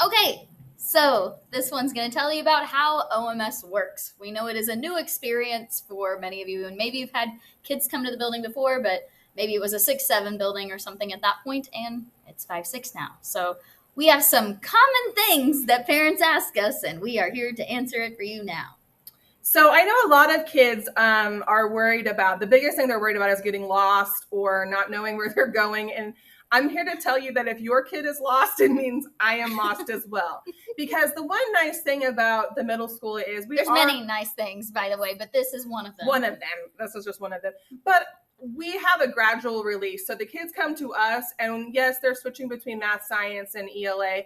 Okay, so this one's going to tell you about how OMS works. We know it is a new experience for many of you, and maybe you've had kids come to the building before, but maybe it was a 6-7 building or something at that point, and it's 5-6 now. So we have some common things that parents ask us, and we are here to answer it for you now. So I know a lot of kids are worried about, the biggest thing they're worried about is getting lost or not knowing where they're going. And I'm here to tell you that if your kid is lost, it means I am lost as well. Because the one nice thing about the middle school is there's many nice things, by the way, but this is one of them. One of them. This is just one of them. But we have a gradual release. So the kids come to us, and yes, they're switching between math, science, and ELA,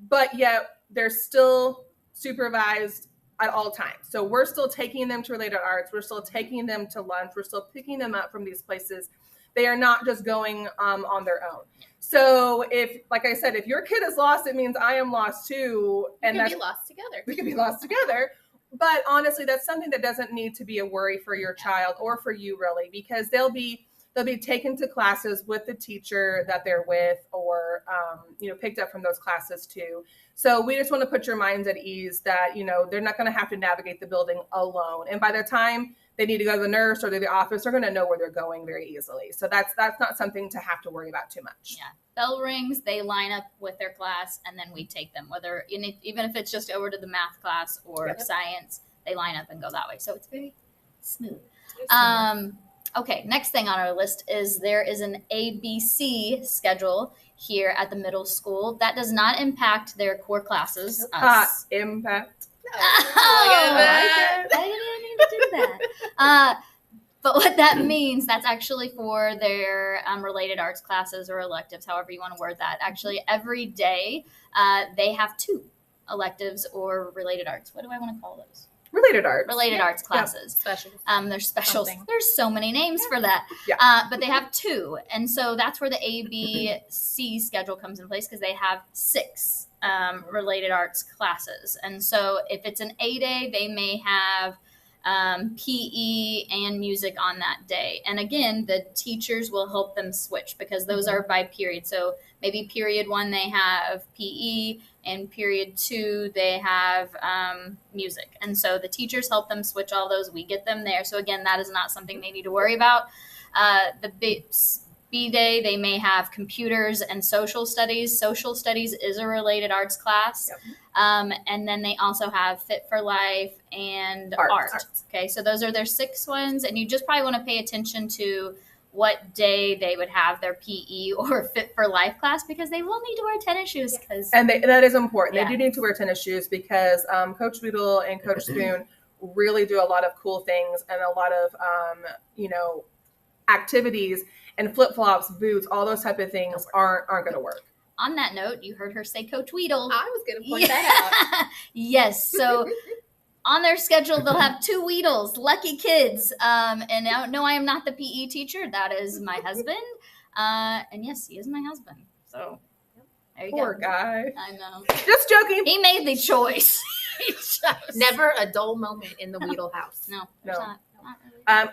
but yet they're still supervised at all times. So we're still taking them to related arts. We're still taking them to lunch. We're still picking them up from these places. They are not just going on their own. So if, like I said, if your kid is lost, it means I am lost too. And we could be lost together. We could be lost together. But honestly, that's something that doesn't need to be a worry for your child or for you really, because they'll be taken to classes with the teacher that they're with, or picked up from those classes too. So we just want to put your minds at ease that they're not going to have to navigate the building alone. And by the time they need to go to the nurse or to the office, they're going to know where they're going very easily. So that's not something to have to worry about too much. Yeah. Bell rings, they line up with their class, and then we take them. Even if it's just over to the math class or science, they line up and go that way. So it's very smooth. Okay, next thing on our list is there is an ABC schedule here at the middle school. That does not impact their core classes. Impact. I didn't need to do that. But what that means, that's actually for their related arts classes or electives, however you want to word that. Actually, every day they have 2 electives or related arts. What do I want to call those? Related arts classes. Specials. There's specials. There's so many names for that. Yeah. But they have 2. And so that's where the ABC schedule comes in place, because they have 6 related arts classes. And so if it's an A day, they may have PE and music on that day. And again, the teachers will help them switch, because those are by period. So maybe period 1, they have PE, and period 2, they have music. And so the teachers help them switch all those. We get them there. So again, that is not something they need to worry about. The B day, they may have computers and social studies. Social studies is a related arts class. Yep. And then they also have Fit for Life and art. Okay, so those are their 6 ones. And you just probably want to pay attention to what day they would have their PE or Fit for Life class, because they will need to wear tennis shoes. And that is important. Yeah. They do need to wear tennis shoes, because Coach Weedle and Coach Spoon really do a lot of cool things and a lot of, activities, and flip-flops, boots, all those type of things aren't going to work. On that note, you heard her say Coach Weedle. I was going to point that out. Yes. So on their schedule, they'll have 2 Weedles, lucky kids. And no, I am not the PE teacher. That is my husband. And yes, he is my husband. So there you Poor go. Guy. I know. Just joking. He made the choice. Never a dull moment in the Weedle house. No, there's not. And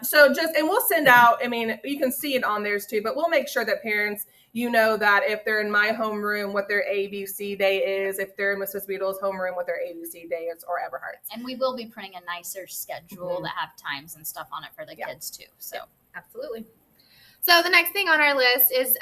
we'll send out, you can see it on theirs too, but we'll make sure that parents, that if they're in my homeroom, what their ABC day is, if they're in Mrs. Weedle's homeroom, what their ABC day is, or Everhart's. And we will be printing a nicer schedule that have times and stuff on it for the kids too. So absolutely. So the next thing on our list is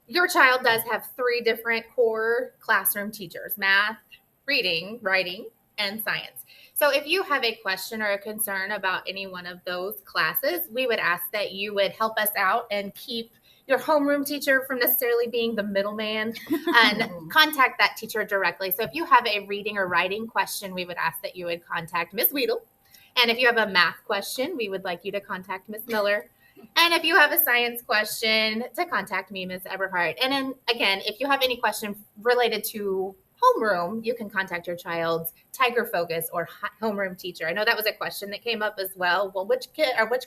your child does have 3 different core classroom teachers: math, reading, writing, and science. So if you have a question or a concern about any one of those classes, we would ask that you would help us out and keep your homeroom teacher from necessarily being the middleman, and contact that teacher directly. So if you have a reading or writing question, we would ask that you would contact Ms. Weedle. And if you have a math question, we would like you to contact Ms. Miller. And if you have a science question, to contact me, Ms. Eberhardt. And then again, if you have any question related to homeroom, you can contact your child's Tiger Focus or homeroom teacher. I know that was a question that came up as well. Well, which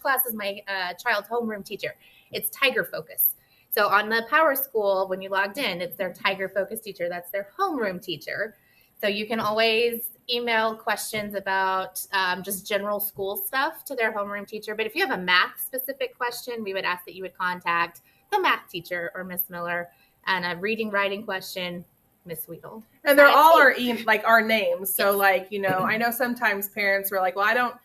class is my child's homeroom teacher? It's Tiger Focus. So on the Power School, when you logged in, it's their Tiger Focus teacher. That's their homeroom teacher. So you can always email questions about just general school stuff to their homeroom teacher. But if you have a math specific question, we would ask that you would contact the math teacher or Miss Miller. And a reading, writing question, Miss Weedle. And they're all Science our our names. So Yes. like, you know, I know sometimes parents were like, well, I don't,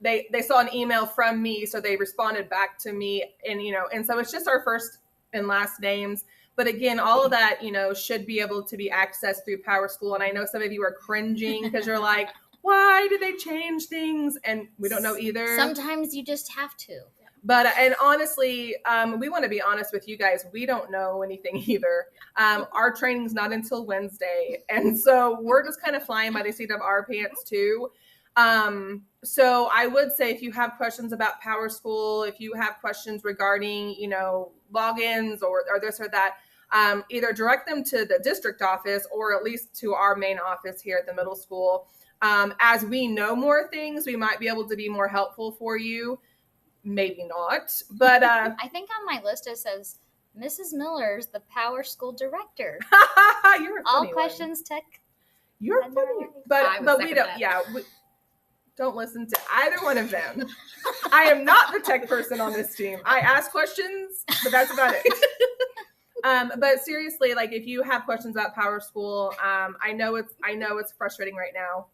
they saw an email from me, so they responded back to me, and you know, and so it's just our first and last names. But again, all of that, you know, should be able to be accessed through Power School. And I know some of you are cringing because you're like, why did they change things? And we don't know either. Sometimes you just have to. But and honestly, we want to be honest with you guys. We don't know anything either. Our training's not until Wednesday, and so we're just kind of flying by the seat of our pants too. So I would say if you have questions about Power School, if you have questions regarding, you know, logins or this or that, either direct them to the district office or at least to our main office here at the middle school. As we know more things, we might be able to be more helpful for you. Maybe not, but I think on my list it says Mrs. Miller's the Power School director. you're a All funny questions tech. You're I know, funny, right? I but would we second don't. that. Yeah, we don't listen to either one of them. I am not the tech person on this team. I ask questions, but that's about it. But seriously, like if you have questions about Power School, I know it's frustrating right now.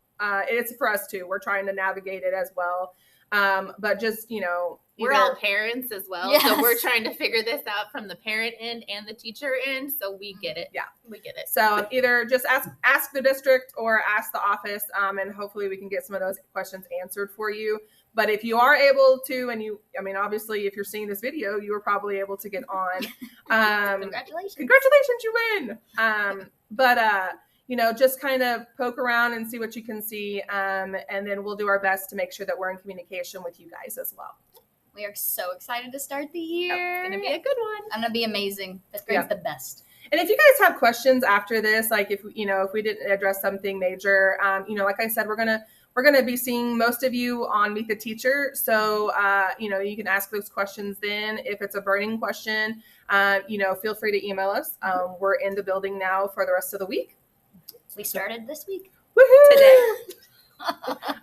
It's for us too. We're trying to navigate it as well. But just, you know, We're all parents as well. Yes. So we're trying to figure this out from the parent end and the teacher end. So we get it. Yeah. We get it. So either just ask the district or ask the office, and hopefully we can get some of those questions answered for you. But if you are able to, and obviously if you're seeing this video, you were probably able to get on. Congratulations. Congratulations, you win. You know, just kind of poke around and see what you can see. And then we'll do our best to make sure that we're in communication with you guys as well. We are so excited to start the year. It's going to be a good one. I'm going to be amazing. Fifth grade's the best. And if you guys have questions after this, like if we didn't address something major, like I said, we're gonna be seeing most of you on Meet the Teacher. So you can ask those questions then. If it's a burning question, feel free to email us. We're in the building now for the rest of the week. We started this week. Woohoo!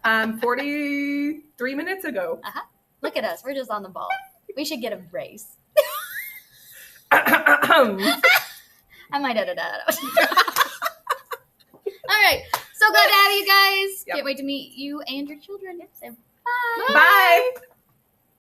Today. 43 minutes ago. Look at us. We're just on the ball. We should get a raise. I might edit that out. All right. So glad to have you guys. Yep. Can't wait to meet you and your children. So, Bye.